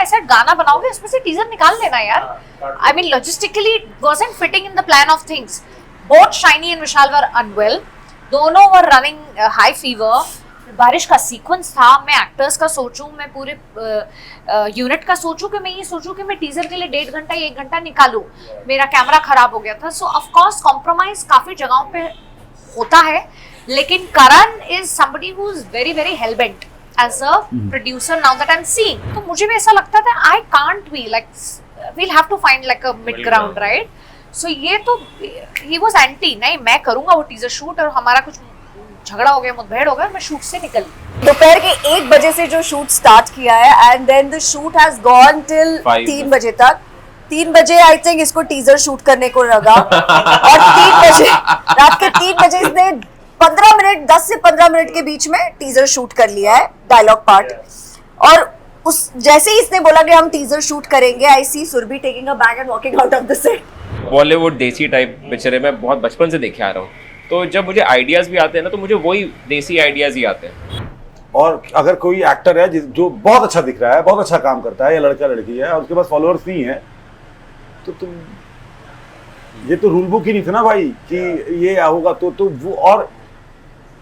Said गाना बनाओगे उसमें से टीजर निकाल लेना यार. I mean logistically it wasn't fitting in the plan of things. Both Shiny and Vishal were unwell. दोनों were running high fever. बारिश का सीक्वेंस था. मैं एक्टर्स का सोचूं, मैं पूरे यूनिट का सोचूं कि मैं ये सोचूं कि मैं टीजर के लिए 1.5 घंटा 1 घंटा निकालूं. मेरा कैमरा खराब हो गया था. सो ऑफ कोर्स कॉम्प्रोमाइज काफी जगहों पे होता है, लेकिन Karan is somebody who is very very hellbent as a producer now that I am seeing. तो मुझे भी ऐसा लगता था I can't be like we'll have to find like a mid ground, right. So ये तो ही वाज एंटी, नहीं मैं करूंगा वो टीजर शूट, और हमारा कुछ झगड़ा हो गया, मुठभेड़ हो गया, मैं शूट से निकल. दोपहर के 1 बजे से जो शूट स्टार्ट किया है and then the shoot has gone till 3 बजे तक. 3 बजे आई थिंक इसको टीजर शूट करने को लगा और 3 बजे रात के 3 बजे इसने 15 मिनट 10 से 15 मिनट के बीच में टीजर शूट कर लिया है, डायलॉग पार्ट. और उस जैसे ही इसने बोला कि हम टीजर शूट करेंगे, I see Surbhi taking a bag and walking out of the set. Bollywood desi type पिक्चरें मैं बहुत बचपन से देखे आ रहा हूँ, तो जब मुझे आइडियाज भी आते हैं ना तो मुझे वही देसी आइडियाज ही आते हैं. और अगर कोई एक्टर है जो बहुत अच्छा दिख रहा है, बहुत अच्छा काम करता है, या लड़का लड़की है और उसके पास फॉलोअर्स नहीं है, तो तुम ये तो रूल बुक ही नहीं था ना भाई कि ये होगा. तो वो और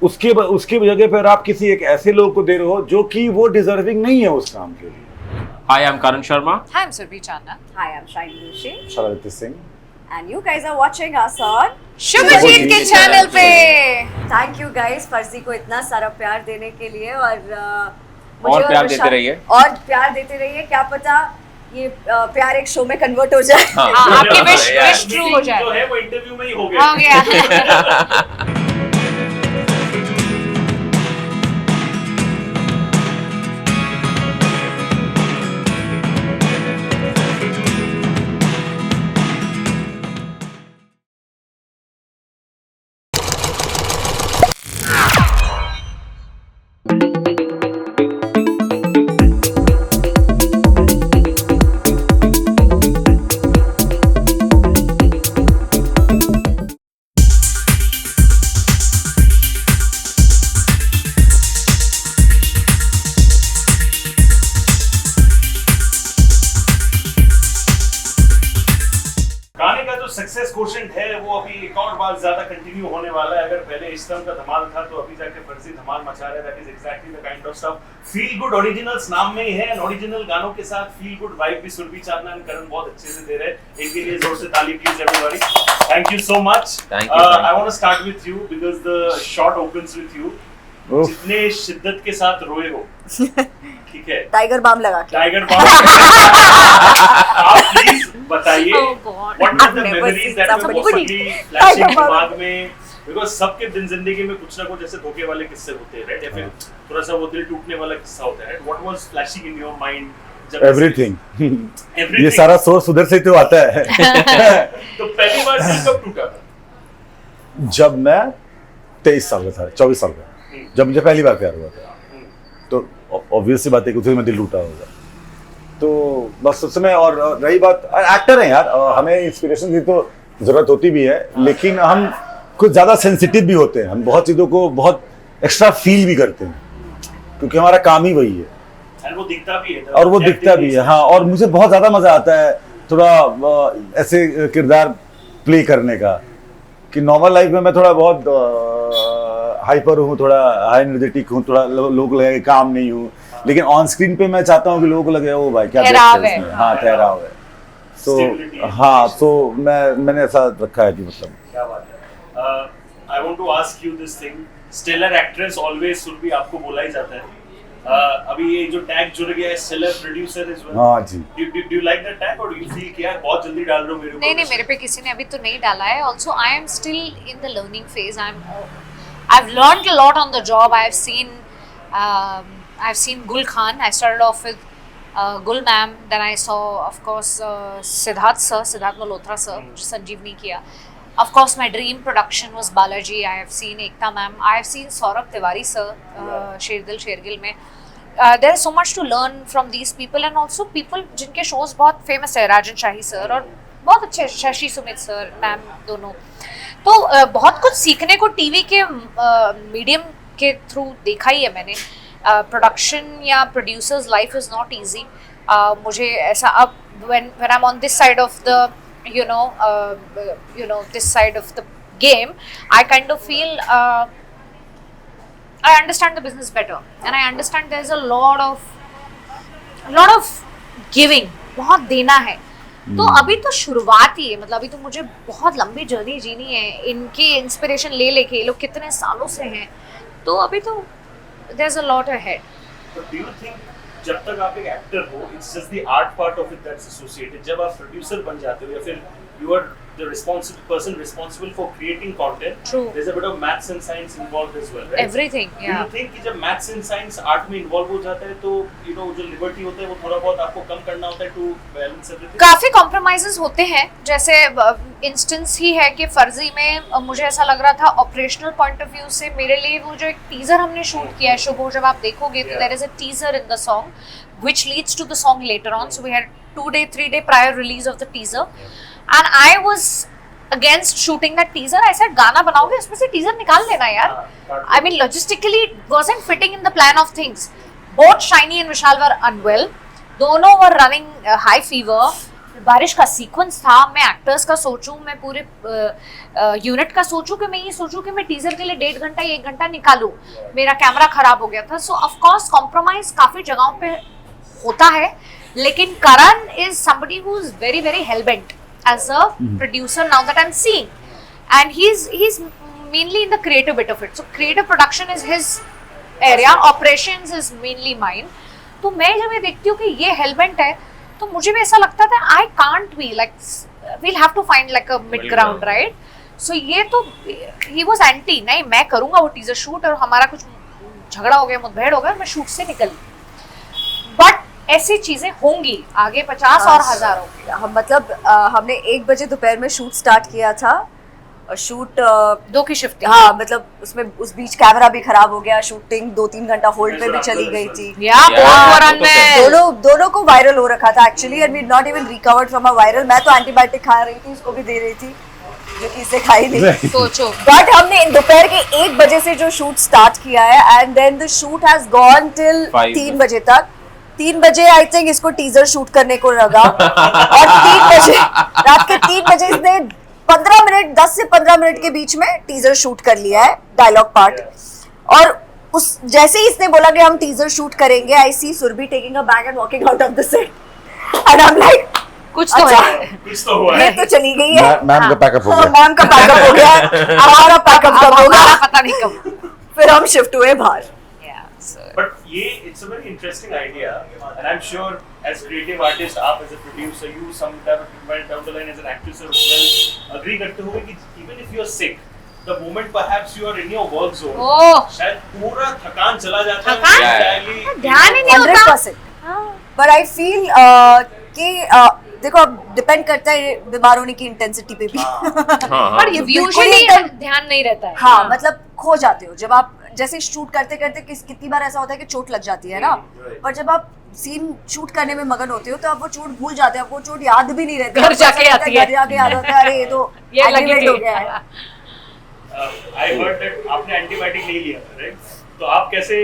उसके जगह पर आप किसी एक ऐसे लोग को दे रहे हो जो कि वो डिजर्विंग नहीं है उस काम के लिए. Hi I am Karan Sharma. Hi I am Surbhi Chandna. Hi I am Shiny Joshi. Sharad Singh. And you guys are watching us on Shubhajit के चैनल पे. Thank you guys फर्जी को इतना सारा प्यार देने के लिए, और और प्यार देते रहिए, और प्यार देते रहिए. क्या पता ये प्यार एक शो में कन्वर्ट हो जाए. आपकी विश ट्रू हो जाए. जो है वो इंटरव्यू में ही हो गया. सक्सेस कोशेंट है वो अभी एक और बार ज्यादा कंटिन्यू होने वाला है. अगर पहले इस तरह का धमाल था तो अभी जाके फर्जी धमाल मचा रहा है. That is exactly the kind of stuff. Feel good originals नाम में ही है, एंड ओरिजिनल गानों के साथ फील गुड वाइब भी सुरभि चांदना एंड करण बहुत अच्छे से दे रहे हैं. इनके लिए जोर से ताली please everybody. Thank you so much. I want to start with you because the shot opens with you. जितने शिद्दत के साथ रोए हो, ठीक है, टाइगर बाम लगा के. Tiger Balm. आप प्लीज बताइए what are the memories that were possibly flashing दिमाग में, बिकॉज़ सबके दिन जिंदगी में कुछ ना कुछ ऐसे धोखे वाले किस्से होते हैं, राइट, या फिर थोड़ा सा वो दिल टूटने वाला किस्सा होता है, right. What was flashing in your mind? Everything. ये सारा सोर्स उधर से तो आता है. तो पहली बार दिल कब टूटा था? जब मैं 23 साल का था, 24 साल का, जब मुझे पहली बार प्यार हुआ था. तो ऑब्वियस सी बात है कि उसी में दिल टूटा होगा. तो बस उस समय. और रही बात, एक्टर हैं यार, हमें इंस्पिरेशन की तो जरूरत होती भी है, लेकिन हम कुछ ज्यादा सेंसिटिव भी होते हैं. हम बहुत चीजों को बहुत एक्स्ट्रा फील भी करते हैं, क्योंकि हमारा काम ही वही है. और वो दिखता भी है. और वो दिखता भी है, हाँ. और मुझे बहुत ज्यादा मजा आता है थोड़ा ऐसे किरदार प्ले करने का, कि नॉर्मल लाइफ में मैं थोड़ा बहुत हाइपर हूँ, थोड़ा हाई एनर्जेटिक हूँ, थोड़ा लोग लगे काम नहीं हूँ, लेकिन ऑन स्क्रीन पे मैं चाहता हूँ कि लोगों को लगे ओ भाई क्या ठहराव है. हाँ, ठहराव है. तो हाँ, तो मैंने ऐसा रखा है कि मतलब. क्या बात है. I want to ask you this thing. Stellar actress always Surabhi आपको बोला ही जाता है. अभी ये जो टैग जुड़ गया है स्टेलर प्रोड्यूसर इज वेल. हाँ जी. Do you like that tag, और डू यू फील कि यार बहुत जल्दी डाल रहे हो मेरे ऊपर? नहीं, मेरे पे किसी ने अभी तो नहीं डाला है. Also I am still in the learning phase. I've learned a lot on the job. I've seen Gul Khan. I started off with Gul ma'am. Then I saw, of course, Siddharth Malhotra sir, जो संजीवनी किया. Of course, my dream production was Balaji. I have seen Ekta ma'am. I have seen Saurabh Tiwari sir, Sherdil Shergil में. There is so much to learn from these people, and also people जिनके shows बहुत famous है, राजन शाही sir और बहुत अच्छे Shashi Sumit sir ma'am दोनों. तो बहुत कुछ सीखने को टीवी के मीडियम के थ्रू देखा ही है मैंने. प्रोडक्शन या producers life is not easy. मुझे ऐसा अब when I'm on this side of the this side of the game, I kind of feel I understand the business better, and I understand there's a lot of giving. बहुत देना है. तो अभी तो शुरुआत ही है, मतलब अभी तो मुझे बहुत लंबी जर्नी जीनी है. इनकी इंस्पिरेशन ले लेके ये लोग कितने सालों से हैं, तो अभी तो there's a lot ahead. But do you think जब तक आप एक एक्टर हो, it's just the art part of it that's associated. जब आप प्रोड्यूसर बन जाते हो या फिर you are the person responsible for creating content, True. there's a bit of maths and science involved as well, right? Everything, Do yeah. you think कि जब maths and science art में involve हो जाता है तो जो liberty होता है वो थोड़ा बहुत आपको कम करना होता है to balance everything? काफी कॉम्प्रोमाइजेस होते हैं. जैसे इंस्टेंस ही है कि फर्जी में मुझे ऐसा लग रहा था ऑपरेशनल पॉइंट ऑफ व्यू से मेरे लिए वो जो एक टीजर हमने शूट किया है शुभ, जब आप देखोगे तो there is a teaser in the song which leads to the song later on. So we had 3 day prior release of the teaser, and I was against shooting that teaser. I said गाना बनाओगे उसमें से teaser निकाल लेना यार. I mean logistically it wasn't fitting in the plan of things. Both Shiny and Vishal were unwell. दोनों were running high fever. बारिश का सीक्वेंस था. मैं एक्टर्स का सोचूं, मैं पूरे यूनिट का सोचूं कि मैं ये सोचूं कि मैं टीजर के लिए 1.5 घंटा 1 घंटा निकालूं. मेरा कैमरा खराब हो गया था. सो ऑफ कोर्स कॉम्प्रोमाइज काफी जगहों पे होता है, लेकिन Karan is somebody who is very very hellbent as a producer now that I'm seeing, and he's mainly in the creative bit of it. So creative production is his area, operations is mainly mine. तो मैं जब ये देखती हूँ कि ये hellbent है, तो मुझे भी ऐसा लगता था I can't be like, we'll have to find like a mid ground, right? So ये तो he was anti, नहीं मैं करूँगा वो teaser shoot, और हमारा कुछ झगड़ा हो गया, मुठभेड़ हो गया, मैं शूट से निकली. बट ऐसी चीजें होंगी आगे 50 और 1000 होंगी. हम मतलब हमने 1 बजे दोपहर में शूट स्टार्ट किया था. शूट 2 की शिफ्ट. हाँ, मतलब उसमें उस बीच कैमरा भी खराब हो गया. शूटिंग 2-3 घंटा होल्ड पे भी चली गई थी. दोनों को वायरल हो रखा था actually, and we not even recovered from a viral. मैं तो एंटीबायोटिक खा रही थी, उसको भी दे रही थी, जो कि इसे खाई नहीं. सोचो. बट हमने दोपहर के 1 बजे से जो शूट स्टार्ट किया है, and then the shoot has gone till 3 बजे तक. 3 बजे आई थिंक इसको टीजर शूट करने को लगा, और 3 बजे रात के 3 बजे इसने 15 मिनट 10 से 15 मिनट के बीच में टीजर शूट कर लिया है, डायलॉग पार्ट. और उस जैसे ही इसने बोला कि हम टीजर शूट करेंगे, I see Surbhi taking a bag and walking out of the set, and I am like कुछ तो है, कुछ तो हुआ ये है. तो चली गई है. मैम का पैकअप हो गया. मैम का पैकअप हो गया. हमारा पैकअप कब होगा, पता नहीं कब. फिर हम शिफ्ट हुए बाहर. But it's a very interesting idea, and I'm sure as creative artist, आप as a producer, you sometime down the line as an actress as well, agree करते होंगे कि even if you're sick, the moment perhaps you are in your work zone, शायद पूरा थकान चला जाता है. थकान? ध्यान ही नहीं होता. 100%. But I feel कि देखो अब डिपेंड करता है बीमार होने की इंटेंसिटी पे भी. पर यूजुअली ध्यान नहीं रहता है. हाँ, मतलब खो जाते हो जब आप जैसे शूट करते करते कितनी बार ऐसा होता है कि चोट लग जाती है ना, पर जब आप सीन शूट करने में मगन होते हो तो आप वो चोट भूल जाते हो, आपको चोट याद भी नहीं रहती. घर जाके आती है. घर जाके याद होता है, अरे ये तो ये लगी थी. हो गया है. I heard that आपने एंटीबायोटिक नहीं लिया, right? तो आप कैसे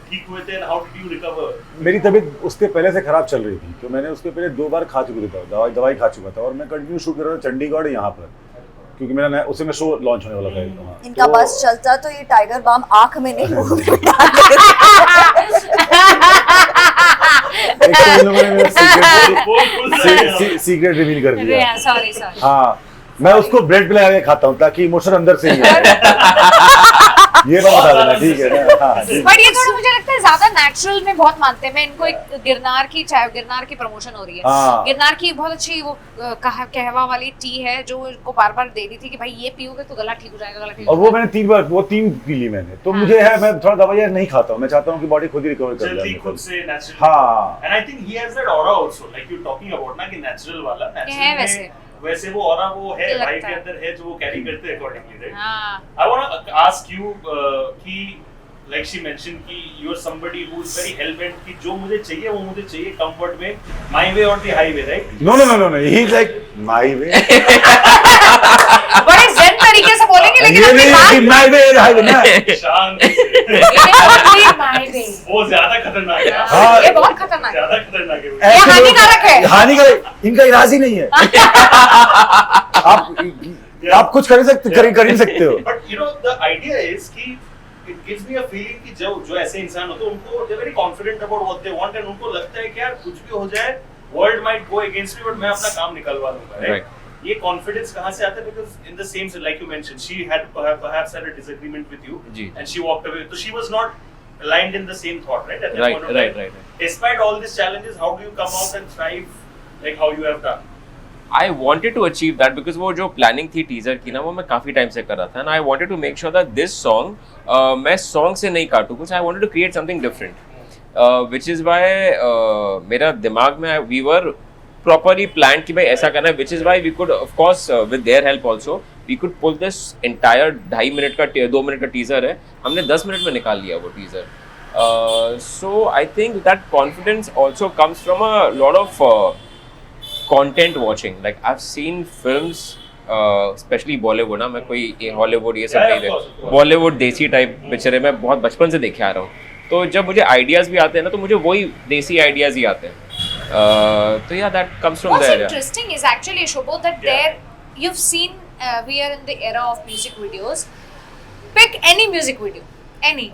ठीक हुए थे, and how did you recover? मेरी तबीयत उसके पहले से खराब चल रही थी, तो मैंने उसके पहले 2 बार खा चुका था, दवाई खा चुका था, और मैं कंटिन्यू शूट कर रहा था चंडीगढ़ यहाँ पर, क्योंकि मेरा उस समय शो लॉन्च होने वाला था. इनका बस चलता तो ये टाइगर बाम आंख में नहीं मुंह में एक तो इन लोगों ने मेरा सीक्रेट रिवील कर दिया. सॉरी. हाँ, मैं उसको ब्रेड पे लगा के खाता हूँ ताकि इमोशन अंदर से ही आए. ये मैं बता देना, ठीक है ना. हाँ, बट ये थोड़ा मुझे लगता है ज्यादा नेचुरल में बहुत मानते हैं. मैं इनको एक गिरनार की प्रमोशन हो रही है. गिरनार की बहुत अच्छी वो कहवा वाली टी है जो इनको बार-बार दे रही थी कि भाई ये पियोगे तो गला ठीक हो जाएगा, गला ठीक. और वो मैंने 3 पी ली मैंने, तो मुझे है, मैं थोड़ा दवाइयाँ नहीं खाता हूँ. मैं चाहता हूँ कि बॉडी खुद ही रिकवर कर जल्दी जाए खुद से नेचुरल. हाँ. And I think he has that aura also, like you talking about ना कि नेचुरल वाला, नेचुरल में वैसे वो ऑरा वो है भाई के अंदर है जो वो कैरी करते हैं accordingly, right? I want to ask you कि like she mentioned कि you are somebody who is very hell-bent कि जो मुझे चाहिए वो मुझे चाहिए comfort में, my way or the highway, right? No. He is like my way. बड़े zen तरीके से बोलेंगे कि लेकिन ये अपनी नहीं बात कि माय वे हाईवे ना। शांत से। my way। वो ज्यादा खतरनाक है। हाँ। ये बहुत खतरनाक है। ज्यादा खतरनाक है वो। ये ऐसे लोग- हानिकारक है। हानिकारक, इनका इलाज ही नहीं है। आप कुछ कर ही सकते हो। But you know the idea is कि it gives me a feeling कि जो ऐसे इंसान होते हैं उनको they're very confident about what they want and उनको लगता है कि यार कुछ भी हो जाए world might go against me but मैं अपना काम निकलवा लूंगा, right? ये कॉन्फिडेंस कहाँ से आता है? Because in the same, like you mentioned, she had perhaps had a disagreement with you, ji. and she walked away. So she was not aligned in the same thought, right? At that Right, point of time. right. Despite all these challenges, how do you come out and thrive like how you have done? I wanted to achieve that because वो जो planning थी teaser की ना वो मैं काफी time से कर रहा था and I wanted to make sure that this song मैं song से नहीं काटूँ कुछ. I wanted to create something different, which is why मेरा दिमाग में we were properly planned कि भाई ऐसा करना है, which is why we could of course with their help also we could pull this entire 2.5 minute का 2 मिनट का teaser है, हमने 10 मिनट में निकाल लिया वो teaser. So I think that confidence also comes from a lot of content watching. Like I've seen films, especially Bollywood ना, मैं कोई Hollywood ये सब Yeah, नहीं of course, of देख, course. Bollywood देसी टाइप पिक्चरें मैं बहुत बचपन से देखे आ रहा हूँ. तो जब मुझे आइडियाज भी आते हैं ना तो मुझे वही देसी आइडियाज ही आते हैं. तो yeah, that comes from What's there. Yeah. interesting is actually, Shobho, that Yeah. there you've seen we are in the era of music videos. Pick any music video, any.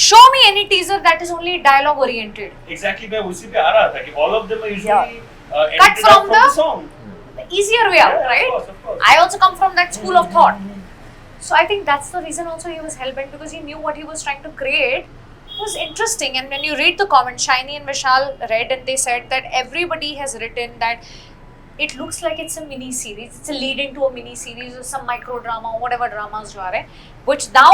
Show me any teaser that is only dialogue oriented. Exactly, मैं उसी पे आ रहा था कि all of them are usually Cut edited from out from the- the song. The easier way out, Yeah, right? of course. I also come from that school of thought. So I think that's the reason also he was hellbent, because he knew what he was trying to create was interesting. And when you read the comments, Shiny and Vishal read and they said that everybody has written that it looks like it's a mini series, it's a lead into a mini series or some micro drama or whatever dramas jo aa rahe, which now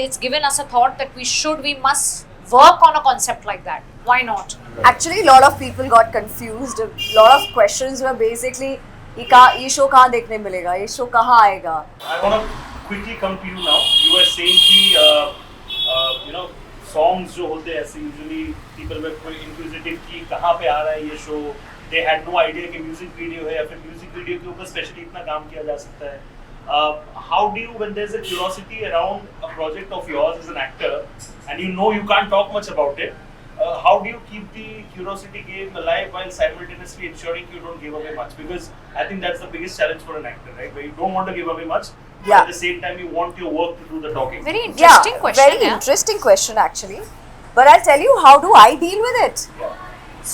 it's given us a thought that we must work on a concept like that. Why not? Actually, a lot of people got confused. A lot of questions were basically, ये show कहाँ देखने मिलेगा, ये show कहाँ आएगा. I want to quickly come to you now. You were saying कि you know songs जो होते हैं ऐसे usually people were quite inquisitive कि कहाँ पे आ रहा है ये show. They had no idea कि music video है या फिर music video के ऊपर specially इतना काम किया जा सकता है. How do you, when there's a curiosity around a project of yours as an actor and you know you can't talk much about it, how do you keep the curiosity game alive while simultaneously ensuring you don't give away much? Because I think that's the biggest challenge for an actor, right? Where you don't want to give away much, but Yeah. at the same time you want your work to do the talking. Very interesting question. Very yeah? interesting question actually. But I'll tell you, how do I deal with it? Yeah.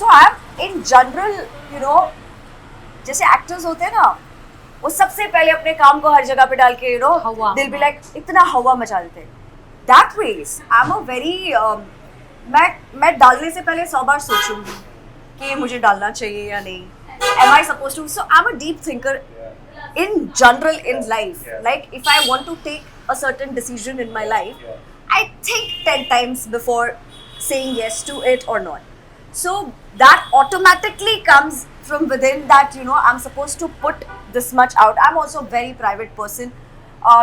So I'm in general, you know, जैसे actors होते हैं ना, वो सबसे पहले अपने काम को हर जगह पे डाल के, you know, हवा। they'll be like इतना हवा मचा देते हैं. That ways, I'm a very मैं डालने से पहले 100 बार सोचूंगी कि ये मुझे डालना चाहिए या नहीं. Am I supposed to? So I'm a deep thinker in general in life. Yeah. Like if I want to take a certain decision in my life, Yeah. I think 10 times before saying yes to it or not. So that automatically comes from within, that, you know, I'm supposed to put this much out. I'm also a very private person.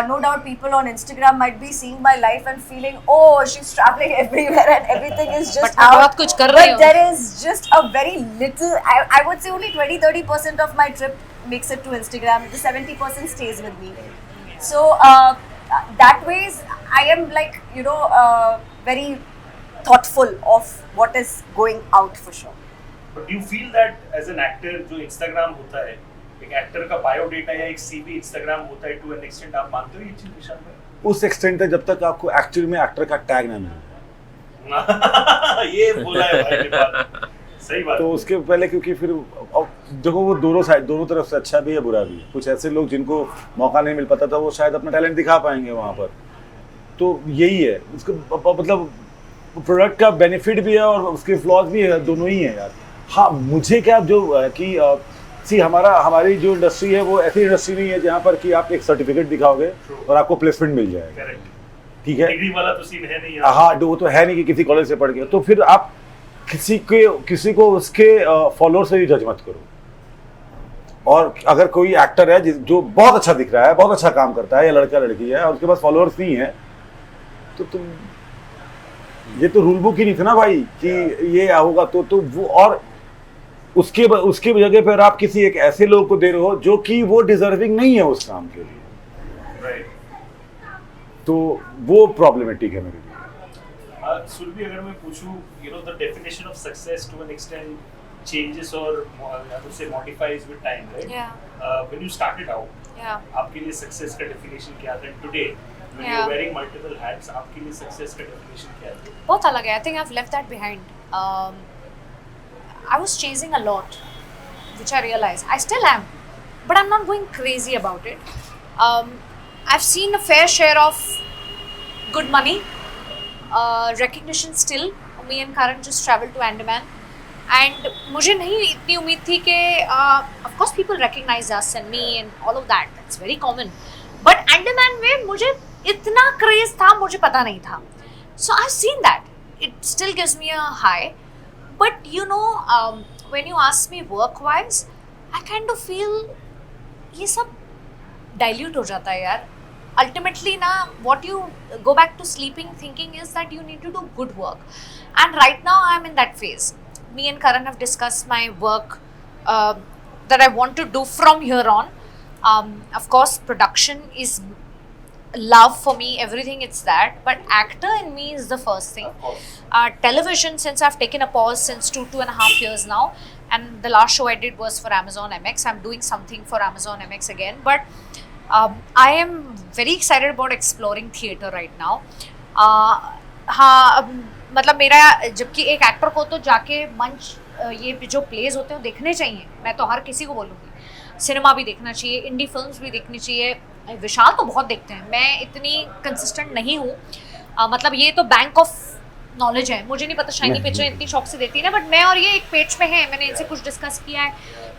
No doubt people on Instagram might be seeing my life and feeling, oh, she's traveling everywhere and everything is just But मैं बहुत कुछ कर रही But हूँ. there is just a very little, I would say only 20-30% of my trip makes it to Instagram. The 70% stays with me. So that ways I am like, you know, very thoughtful of what is going out for sure. But do you feel that as an actor, जो Instagram होता है, एक actor का biodata या एक CV Instagram होता है, to an extent आप मानते हो ये चीज विशाल भाई? उस एक्सटेंट तक जब तक आपको एक्चुअली में एक्टर का टैग ना मिले, ये बोला है भाई ने बात. सही बात. तो उसके पहले, क्योंकि फिर देखो वो दोनों तरफ से अच्छा भी है बुरा भी है. कुछ ऐसे लोग जिनको मौका नहीं मिल पाता था वो शायद अपना टैलेंट दिखा पाएंगे वहाँ पर. तो यही है उसका मतलब प्रोडक्ट का बेनिफिट भी है और उसके फ्लॉज भी है, दोनों ही है यार. हाँ, मुझे क्या जो कि हमारी जो इंडस्ट्री है वो ऐसी इंडस्ट्री नहीं है जहाँ पर कि आप एक सर्टिफिकेट दिखाओगे और आपको प्लेसमेंट मिल जाएगा. करेक्ट. ठीक है. डिग्री वाला तो सीन है नहीं यहाँ. हाँ, वो तो है नहीं कि किसी कॉलेज से पढ़ के. तो फिर आप किसी को उसके फॉलोअर से ही जज मत करो. और अगर कोई एक्टर है जो बहुत अच्छा दिख रहा है, बहुत अच्छा काम करता है, या लड़का लड़की है और उसके पास फॉलोअर्स नहीं है, तो तुम ये तो रूल बुक ही नहीं था ना भाई कि ये होगा. तो वो और उसके जगह पर आप किसी एक ऐसे लोग को दे रहे हो जो कि वो डिजर्विंग नहीं है उस काम के लिए. तो वो प्रॉब्लमेटिक है मेरे लिए। सुरभि, अगर मैं पूछूं, you know, the definition of success to an extent changes or I would say modifies with time, right? When you started out, आपके लिए success का definition क्या था? Today, when you're wearing multiple hats, आपके लिए success का definition क्या है? बहुत अलग है. I think I've left that behind. I was chasing a lot, which I realized. I still am, but I'm not going crazy about it. I've seen a fair share of good money, recognition still. Me and Karan just traveled to Andaman, and मुझे नहीं इतनी उम्मीद थी कि of course people recognize us and me and all of that. That's very common. But Andaman में मुझे इतना craze था, मुझे पता नहीं था. So I've seen that. It still gives me a high. But you know, when you ask me work-wise, I kind of feel ये सब dilute हो जाता है यार. Ultimately ना, what you go back to sleeping thinking is that you need to do good work. And right now I'm in that phase. Me and Karan have discussed my work that I want to do from here on. Of course, production is love for me, everything it's that, but actor in me is the first thing. Television, since I've taken a pause since 2.5 years now, and the last show I did was for Amazon MX. I'm doing something for Amazon MX again, but I am very excited about exploring theatre right now. हाँ, मतलब मेरा, जबकि एक actor को तो जाके मंच ये जो प्लेज होते हैं वो देखने चाहिए. मैं तो हर किसी को बोलूँगी, सिनेमा भी देखना चाहिए, इंडी फिल्म्स भी देखनी चाहिए. विशाल तो बहुत देखते हैं, मैं इतनी कंसिस्टेंट नहीं हूँ. मतलब ये तो बैंक ऑफ नॉलेज है, मुझे नहीं पता शाइनी पिक्चर इतनी शौक से देती है ना, बट मैं और ये एक पेज पे हैं. मैंने इनसे कुछ डिस्कस किया है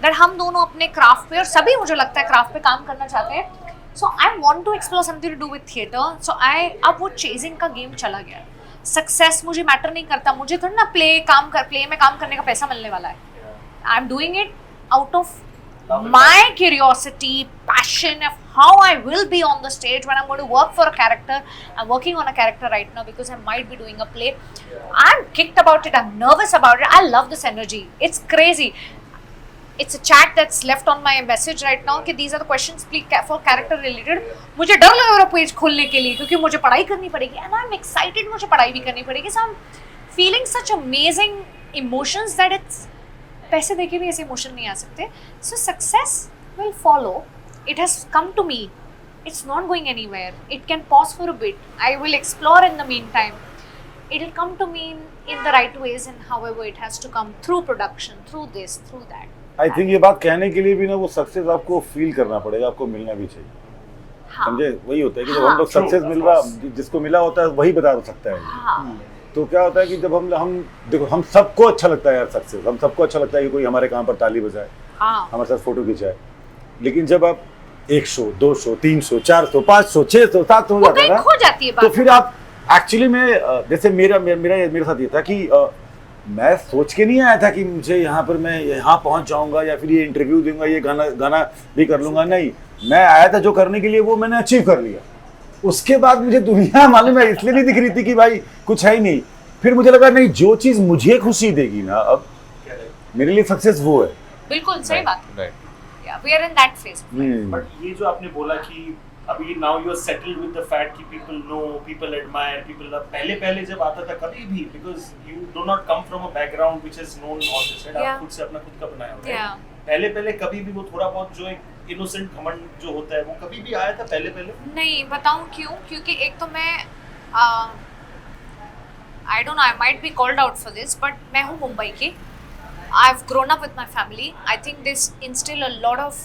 दैट हम दोनों अपने क्राफ्ट पे, और सभी मुझे लगता है क्राफ्ट पे काम करना चाहते हैं. So I want to explore something to do with theatre. So अब वो चेजिंग का गेम चला गया. सक्सेस मुझे मैटर नहीं करता, मुझे थोड़ा ना प्ले में काम करने का पैसा मिलने वाला है. I am doing it out of my curiosity, passion of how I will be on the stage when I'm going to work for a character. I'm working on a character right now because I might be doing a play. I'm kicked about it. I'm nervous about it. I love this energy. It's crazy. It's a chat that's left on my message right now कि these are the questions please for character related. मुझे डर लग रहा है page खोलने के लिए क्योंकि मुझे पढ़ाई करनी पड़ेगी, and I'm excited. मुझे पढ़ाई भी करनी पड़ेगी. So I'm feeling such amazing emotions that it's पैसे देके भी ऐसे इमोशन नहीं आ सकते. So success will follow. It has come to me. It's not going anywhere. It can pause for a bit. I will explore in the mean time. It will come to me in the right ways and however it has to come through production, through this, through that. I think ये बात कहने के लिए भी ना वो success आपको feel करना पड़ेगा, आपको मिलना भी चाहिए. समझे? वही होता है कि जब हम लोग सक्सेस मिल रहा, जिसको मिला होता है वही बता सकता है. तो क्या होता है कि जब हम देखो, हम सबको अच्छा लगता है यार सक्सेस. हम सबको अच्छा लगता है कि कोई हमारे काम पर ताली बजाए, हमारे साथ फोटो खिंचाए. लेकिन जब आप 1 show, 2 show, 3 show, 4 show, 5 show, 600, 700 हो जाता है ना, खो जाती है बात. तो फिर आप एक्चुअली में जैसे मेरे साथ ये था कि मैं सोच के नहीं आया था कि मुझे यहाँ पर मैं यहाँ पहुँच जाऊँगा या फिर ये इंटरव्यू दूंगा, ये गाना भी कर लूँगा. नहीं, मैं आया था जो करने के लिए वो मैंने अचीव कर लिया. उसके बाद मुझे दुनिया मालूम है इसलिए नहीं दिख रही थी कि भाई कुछ है ही नहीं. फिर मुझे लगा नहीं, जो चीज मुझे खुशी देगी ना, अब मेरे लिए सक्सेस वो है. बिल्कुल सही बात. We are in that phase. But ये जो आपने बोला कि अभी now you are settled with the fact कि people know, people admire, people love. पहले जब आता था कभी भी, because you do not come from a background which is known all this, right? आप खुद से अपना खुद का बनाया हुआ है. पहले कभी भी वो थोड़ा बहुत जो एक इनोसेंट घमंड जो होता है वो कभी भी आया था पहले? नहीं, बताऊं क्यों? क्योंकि एक तो मैं I don't know, I might be called out for this, but मैं हूँ मुंबई की. I've grown up with my family. I think this instill a lot of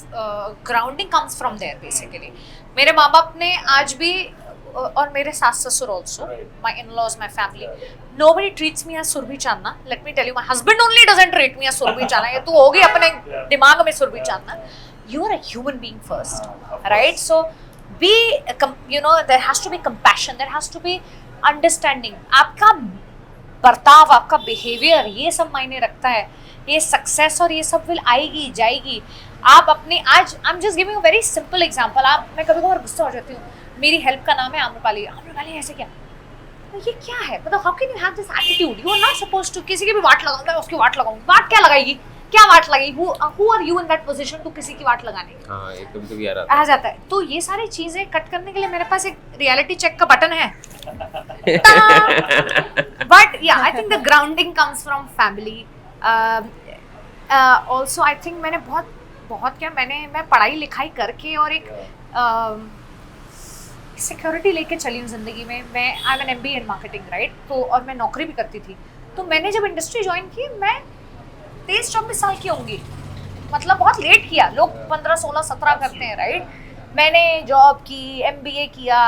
grounding comes from there basically. मेरे माँ बाप ने आज भी, और मेरे सास ससुर also, my in-laws, my family, nobody treats me as Surabhi Chandna. Let me tell you, my husband only doesn't treat me as Surabhi Chandna. ये तू होगी अपने दिमाग में Surabhi Chandna. You are a human being first, right? So be, you know, there has to be compassion, there has to be understanding. आपका बर्ताव, आपका behaviour, ये सब मायने रखता है. ये सक्सेस और ये सब विल आएगी जाएगी. आप अपने आज, I am just giving a very simple example. मैं कभी कभार गुस्सा हो जाती हूँ. मेरी हेल्प का नाम है आम्रपाली. आम्रपाली ऐसे क्या, तो ये क्या है? मतलब how can you have this attitude? You are not supposed to. किसी की भी वाट लगाऊंगा, उसकी वाट लगाऊंगी. वाट क्या लगाएगी? क्या वाट लगी, who are you in that position to किसी की वाट लगाने की, हाँ एकदम तो यार आ जाता है। तो ये सारी चीजें कट करने के लिए मेरे पास एक रियलिटी चेक का बटन है, बट या I think the grounding comes from family. Also I think मैंने बहुत क्या मैं पढ़ाई लिखाई करके और एक सिक्योरिटी लेके चली हूँ जिंदगी में। मैं I am an MBA in marketing, right. तो और मैं नौकरी भी करती थी। तो मैंने जब इंडस्ट्री ज्वाइन की मैं 23-24 साल की होंगी, मतलब बहुत लेट किया। लोग 15, 16, 17 करते हैं, राइट। मैंने जॉब की, MBA किया,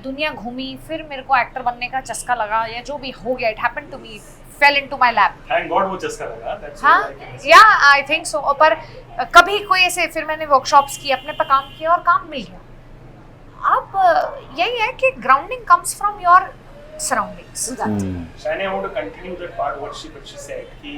दुनिया घूमी, फिर मेरे को एक्टर बनने का चस्का लगा या जो भी हो गया, it happened to me, fell into my lap. Thank God वो चस्का लगा, that's हाँ, all I can say. या आई थिंक सो। पर कभी कोई ऐसे, फिर मैंने वर्कशॉप्स की, अपने पे काम किया और काम मिल गया। अब यही है कि grounding comes from your surroundings. Shani, I want to continue that part what she said कि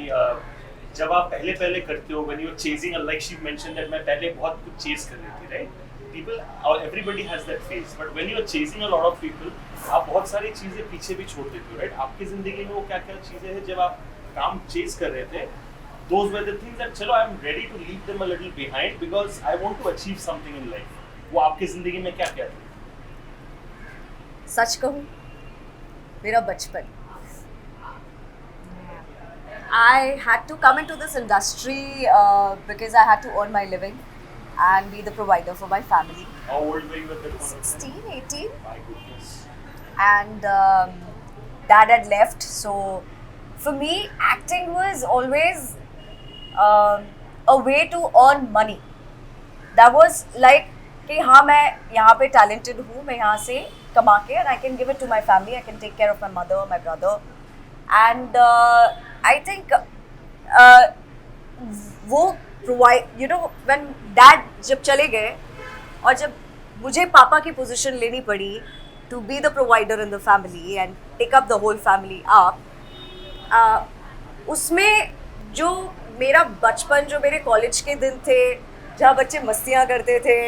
जब आप पहले करते हो, when you're chasing a, like she mentioned that मैं पहले बहुत कुछ chase कर रही थी, right? People or everybody has that phase, but when you're chasing a lot of people, आप बहुत सारी चीजें पीछे भी छोड़ देते हो, right? आपकी जिंदगी में वो क्या-क्या चीजें हैं जब आप काम chase कर रहे थे, those were the things that चलो I'm ready to leave them a little behind because I want to achieve something in life. वो आपकी जिंदगी में क्या-क्या था? सच कहूँ, मेरा बचपन, I had to come into this industry because I had to earn my living and be the provider for my family. How old were you at that point? 16, 18. My goodness. And dad had left, so for me acting was always a way to earn money. That was like कि हाँ मैं यहाँ पे talented हूँ, मैं यहाँ से कमा के and I can give it to my family, I can take care of my mother, my brother, and I think वो provide, you know, when dad जब चले गए और जब मुझे पापा की पोजीशन लेनी पड़ी to be the provider in the family and take up the whole family up, उसमें जो मेरा बचपन, जो मेरे कॉलेज के दिन थे जहाँ बच्चे मस्तियाँ करते थे,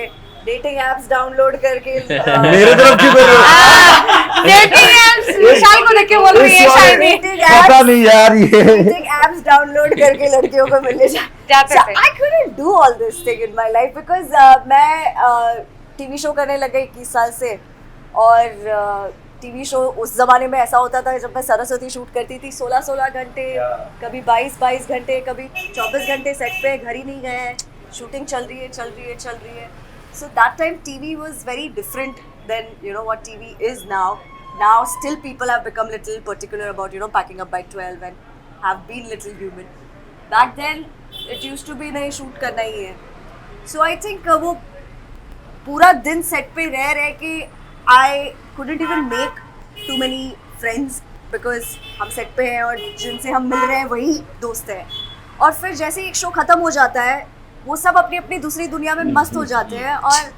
डेटिंग एप्स डाउनलोड करके मेरे तरफ क्यों कर रहे हो? डेटिंग एप्स विशाल को देख के बोल रही है शायरी। पता नहीं यार, ये डेटिंग एप्स डाउनलोड करके लड़कियों को मिलने जाते थे। I couldn't do all this thing in my life because मैं टीवी शो करने लगे 21 साल से, और टीवी शो उस जमाने में ऐसा होता था जब मैं सरस्वती शूट करती थी 16-16 घंटे, कभी 22-22 घंटे, कभी 24 घंटे सेट पे, घर ही नहीं गए, शूटिंग चल रही है। So that time TV was very different than, you know, what TV is now. Now still people have become little particular about, you know, packing up by 12 and have been little human. Back then it used to be नहीं shoot करना ही है. So I think वो पूरा दिन set पे रह के I couldn't even make too many friends because हम set पे हैं और जिनसे हम मिल रहे हैं वही दोस्त हैं. और फिर जैसे एक शो खत्म हो जाता है वो सब अपनी अपनी दूसरी दुनिया में मस्त हो जाते हैं और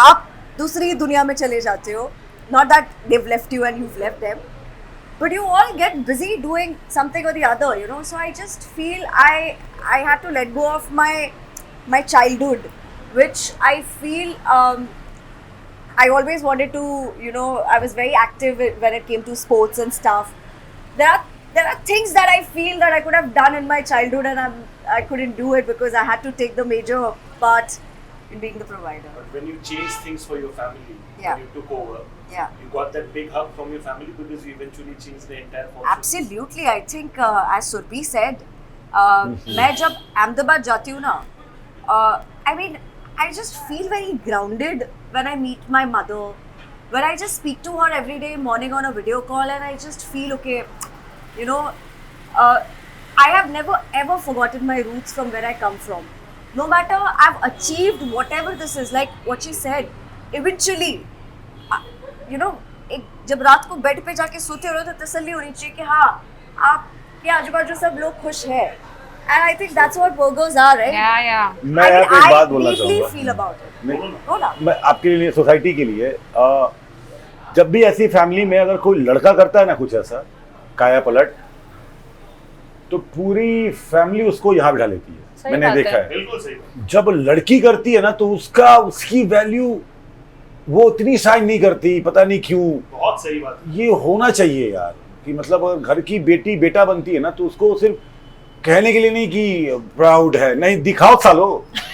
आप दूसरी दुनिया में चले जाते हो. Not that they've left you and you've left them, but you all get busy doing something or the other, you know. So I just feel I had to let go of my childhood, which I feel I always wanted to, you know, I was very active when it came to sports and stuff. There are things that I feel that I could have done in my childhood and I couldn't do it because I had to take the major part in being the provider. But when you changed things for your family, Yeah. when you took over, Yeah. you got that big hug from your family because you eventually changed the entire fortune. Absolutely, I think as Surbi said, मैं जब अहमदाबाद जाती हूँ ना, I mean, I just feel very grounded when I meet my mother, when I just speak to her every day morning on a video call, and I just feel okay, you know. I have never ever forgotten my roots from where I come from. No matter I've achieved whatever this is, like what she said, eventually, you know, एक जब रात को bed पे जाके सोते हो तो तसल्ली होनी चाहिए कि हाँ आपके आजू बाजू सब लोग खुश हैं. And I think that's what burgers are, right? Yeah. मैं यहाँ पे एक बात बोलना I deeply चाहूँगा. feel about it. नहीं, ना. मैं आपके लिए, सोसाइटी के लिए, जब भी ऐसी फैमिली में अगर कोई लड़का करता है ना कुछ ऐसा काया पलट, तो पूरी फैमिली उसको यहाँ बिठा लेती है. सही मैंने बात देखा है. है. बिल्कुल सही बात. जब लड़की करती है ना तो उसकी वैल्यू वो उतनी शाइन नहीं करती, पता नहीं क्यों. बहुत सही बात. ये होना चाहिए यार कि मतलब अगर घर की बेटी बेटा बनती है ना तो उसको सिर्फ कहने के लिए नहीं कि प्राउड है, नहीं दिखाओ सालो,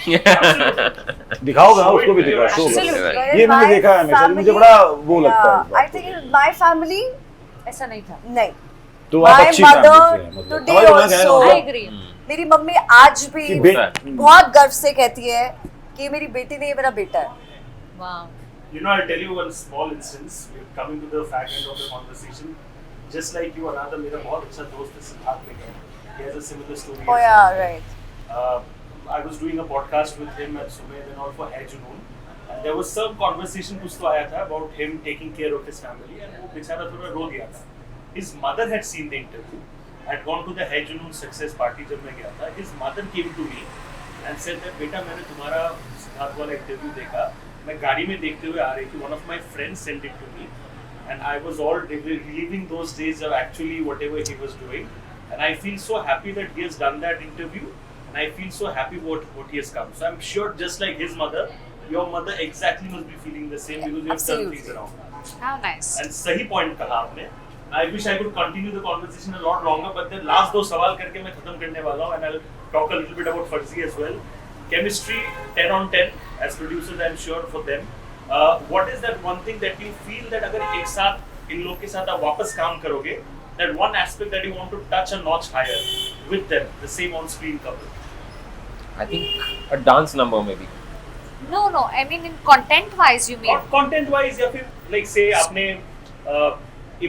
दिखाओगा उसको भी दिखाओ, शो Absolutely. ये मैंने देखा है हमेशा, मुझे बड़ा वो लगता है इस बात आई थिंक माय फैमिली ऐसा नहीं था. नहीं, तो आप my अच्छी mother फैमिली से हैं, मतलब today हमारे लोग हैं, also- I मतलब agree. मेरी मम्मी आज भी कि बे- बहुत गर्व से कहती है कि मेरी बेटी नहीं, मेरा बेटा है. Wow. You know, I'll tell you one small instance. We're coming to the fag end of the conversation. Just like you, another मेरा बहुत अच्छा दोस्त है सिद्धार्थ लेकर. He has a similar story. Oh as yeah, well. right. I was doing a podcast with him at Sumed and all for Hai Junoon. And there was some conversation कुछ तो आया था about him taking care of his family and वो बेचारा थोड़ा रो दिया था. His mother had seen the interview. Had gone to the Hai Junoon success party जब मैं गया था. His mother came to me and said that बेटा मैंने तुम्हारा सिद्धार्थ वाला इंटरव्यू देखा. मैं गाड़ी में देखते हुए आ रही थी. One of my friends sent it to me, and I was all reliving those days of actually whatever he was doing, and I feel so happy that he has done that interview, and I feel so happy what he has come. So I'm sure, just like his mother, your mother exactly must be feeling the same because you have turned things around. How nice. And सही point कहा आपने. I wish I could continue the conversation a lot longer, but the last दो सवाल करके मैं खत्म करने वाला हूँ, and I'll talk a little bit about Farzi as well. Chemistry 10 on 10 as producers, I'm sure for them. What is that one thing that you feel that अगर एक साथ इन लोग के साथ आप वापस काम करोगे, that one aspect that you want to touch a notch higher with them, the same on-screen couple? I think a dance number maybe. No, I mean in content-wise you mean. Content-wise या फिर like say आपने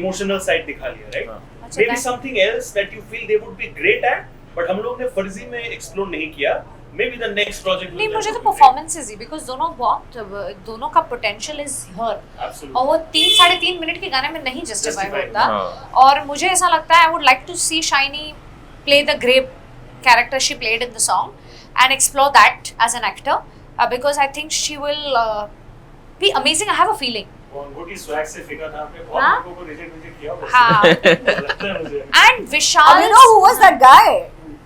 emotional side दिखा लिया, right? अच्छा, Maybe that- something else that you feel they would be great at, but हम लोग ने फर्जी में explore नहीं किया. Maybe the next project. नहीं will मुझे then तो would be great. Performances he because दोनों का पोटेंशियल इज हियर Absolutely. और वो 3-3.5 मिनट के गाने में नहीं जस्टिफाई Justify होता हाँ. और मुझे ऐसा लगता है I would like to see Shiny play the grape character she played in the song and explore that as an actor because I think she will be amazing. I have a feeling अंगूठी swag से फेंका था आपने, बहुत हाँ? लोगों को reject किया वैसे। हाँ. लगता है मुझे। And And Vishal you know who was that guy?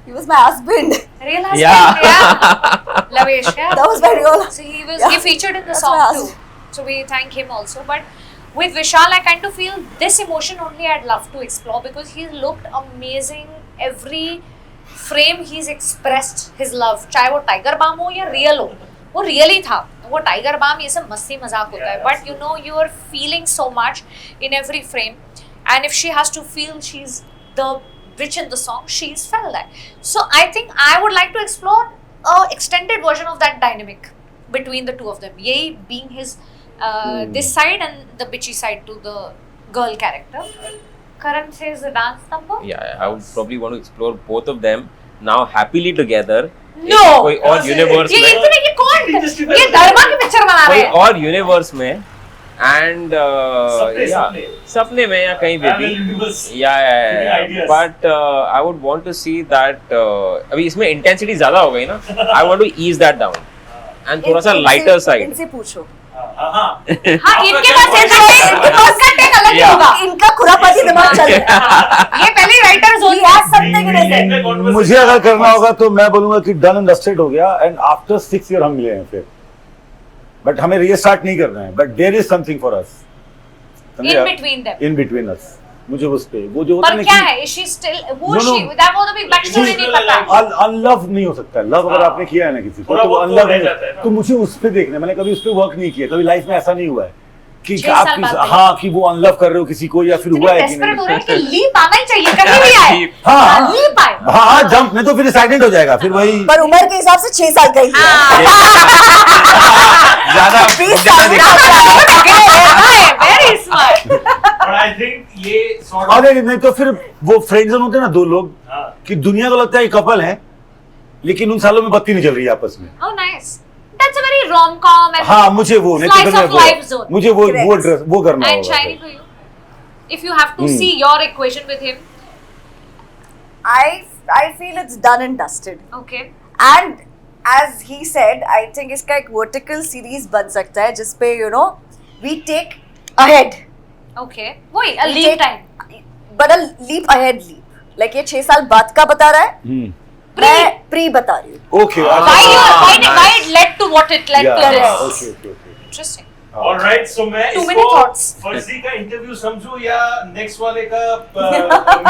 He was my husband. real Yeah. husband, yeah. Lavesh, yeah. That was my real. So he Yeah. featured in the That's song my too. husband. So we thank him also. But with Vishal, I kind of feel this emotion only I'd love to explore because he's looked amazing every frame he's expressed his love. चाहे वो tiger balm हो या real हो, वो real ही था. वो tiger balm ये सब मस्ती मजाक होता है. But you know you are feeling so much in every frame, and if she has to feel she's the witch in the song, she's felt that. So I think I would like to explore a extended version of that dynamic between the two of them. Yay being his this side and the bitchy side to the girl character. Karan says the dance number. Yeah, I would probably want to explore both of them now happily together. No! कोई और universe ये में, इतने ये कौन Justify ये धर्मा की picture बना रहे कोई हैं. और यूनिवर्स में एंड सपने। सपने में या कहीं पे भी Parallel universe. या ideas. But I would want to see that अभी इसमें इंटेंसिटी ज्यादा हो गई ना. I want to ease that down and थोड़ा सा लाइटर साइड. इनसे पूछो. हाँ, हाँ। हाँ इनके पास इनके पास का टेक अलग ही Yeah. होगा. इनका खुरापाती दिमाग चल रहा है. ये पहले राइटर्स He होते has something in his head. End the conversation. मुझे अगर करना होगा तो मैं बोलूंगा कि डन एंड डस्टेड हो गया एंड आफ्टर 6 ईयर हम मिले हैं फिर, बट हमें रीस्टार्ट नहीं करना है, but there is something for us in between them. In between us. मुझे उस पे वो जो होता पर है क्या ना है? Is she still? Who No, is no. she? That was a big backstory नहीं पता. कि अनलव नहीं हो सकता. लव अगर हाँ. आपने किया है ना किसी को थोड़ा तो वो बहुत तो अनलव रह नहीं. जाता है ना. तो मुझे उस पे देखना है. मैंने कभी उस पे वर्क नहीं किया, कभी लाइफ में ऐसा नहीं हुआ है कि 6 आप साल बाद देखा. हाँ कि वो अनलव कर रहे हो किसी को या फिर हुआ है कि डेस्परेट हो नहीं. रहे हैं कि लीप आना ही चाहिए कहीं भी आए. Leap. हाँ. लीप आए. हाँ जंप नहीं तो फिर एक्साइटेड हो जाएगा फिर वही. पर उम्र के हिसाब से 6 साल का ही है. ज्यादा 20 ज्यादा साल देखा. Very smart. But I think ये sort of- अरे नहीं तो फिर वो फ्रेंड्स होते हैं ना दो लोग हाँ। कि दुनिया को लगता है कपल है लेकिन उन सालों में बत्ती नहीं जल रही है आपस में. Oh nice. That's a very rom-com and हाँ मुझे वो नहीं slice तो of life zone. मुझे वो Correct. ड्रेस वो करना And होगा. Shiny for you. If you have to see your equation with him, I feel it's done and dusted. okay. And as he said, I think इसका एक vertical series बन सकता है जिसपे you know we take ahead. Okay. वही a We leap take- time. But a leap ahead leap. Like ये 6 साल बाद का बता रहा है. मैं pre बता रही हूँ. Okay Why it led to what it led to this? Okay. Interesting. Alright, so मैं Too many thoughts. फर्जी का इंटरव्यू समझूं या नेक्स्ट वाले का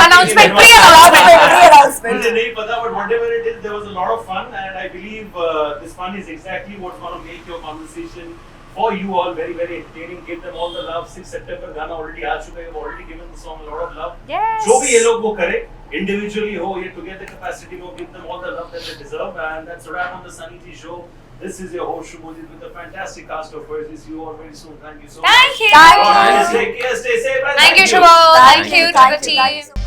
Announcement, Pre-announcement. मुझे नहीं पता, but whatever it is, there was a lot of fun, and I believe this fun is exactly what's going to make your conversation for you all very very entertaining. Give them all the love. 6 September गाना already आ चुका है. You've already given the song a lot of love. Yes. जो भी ये लोग वो करे, individually हो या together capacity हो, give them all the love that they deserve, and that's a wrap on the Sunny T Show. This is your host Shubhodit with a fantastic cast of Furzies. See you all very soon. Thank you so much. Thank you. Thank All right, you. take care, stay safe, and Thank you, you. Shubho. Thank Thank you, you to thank the you, thank team. you.